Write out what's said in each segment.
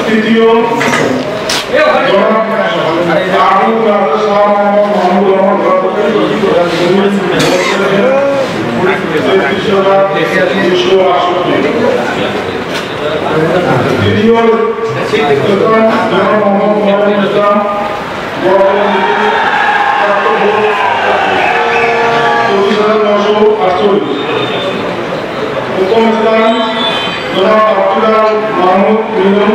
তৃতীয় প্রথম স্থান জনাব আব্দুল্লাহ মাহমুদ মিলন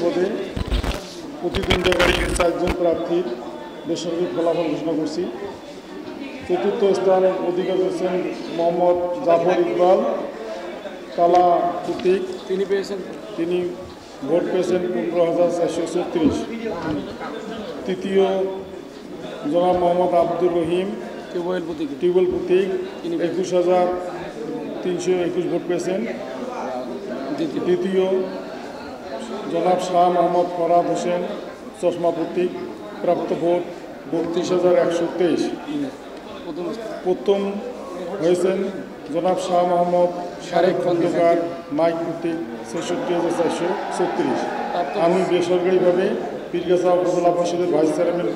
পদে প্রতিদ্বন্দ্বিতাকারী 4 জন প্রার্থীর বেসরকারি ফলাফল ঘোষণা করছি। চতুর্থ স্থান অধিকার করেছেন মোহাম্মদ জাফর ইকবাল কালা প্রতীক। তিনি ভোট পেয়েছেন 15,436। তৃতীয় জনাব মোহাম্মদ আব্দুর রহিম টিউবওয়েল প্রতীক 21,321 ভোট পেয়েছেন। দ্বিতীয় জনাব শাহ মোহাম্মদ ফরাদ হোসেন চশমা প্রতীক প্রাপ্ত ভোট 32,123। প্রথম হয়েছেন জনাব শাহ মোহাম্মদ শারেক খন্দকার মাইক প্রতীক 66,436। আমি বেসরকারিভাবে পীরগাছা উপজেলা পরিষদের ভাইস চেয়ারম্যান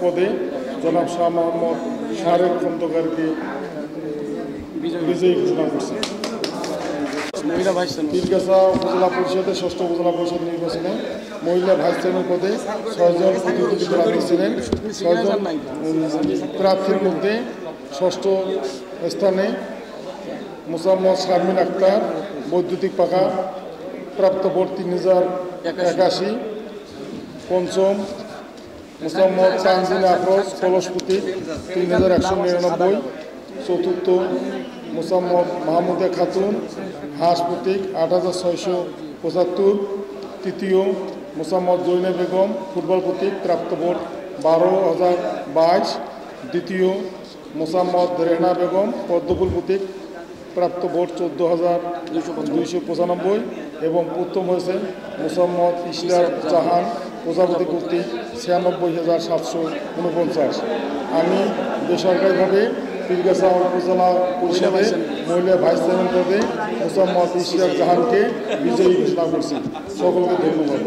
পদে জনাব শাহ মোহাম্মদ শারেক খন্দকারকে বিজয়ী ঘোষণা করছি। পীরগাছা উপজেলা পরিষদের 6ষ্ঠ উপজেলা পরিষদ নির্বাচনে মহিলা ভাইস চেয়ারম্যান পদে 6 জন প্রতিদ্বন্দ্বী প্রার্থী ছিলেন। 6 জন প্রার্থীর মধ্যে 6ষ্ঠ স্থানে মোসাম্মদ শারমিন আক্তার বৈদ্যুতিক পাকা প্রাপ্ত ভোট 3,081। পঞ্চম মোসাম্মদ তানজিনা আফরোজ কলস প্রতীক 3,199। চতুর্থ মোসাম্মদ মাহমুদা খাতুন হাঁস প্রতীক 8,675। তৃতীয় মোসাম্মদ জৈনা বেগম ফুটবল প্রতীক প্রাপ্ত ভোট 12,022। দ্বিতীয় মোসাম্মদ রেহনা বেগম পদ্মফুল প্রতীক প্রাপ্ত ভোট 14,295। এবং প্রথম হয়েছেন মোসাম্মদ ইশরাক জাহান প্রজাপতি প্রতীক 96,749। আমি বেসরকারিভাবে পীরগাছা উপজেলা পরিষদে মহিলা ভাইস চেয়ারম্যান পদে মোসাম্মদ ইশরাক জাহানকে বিজয়ী ঘোষণা করছি। সকলকে ধন্যবাদ।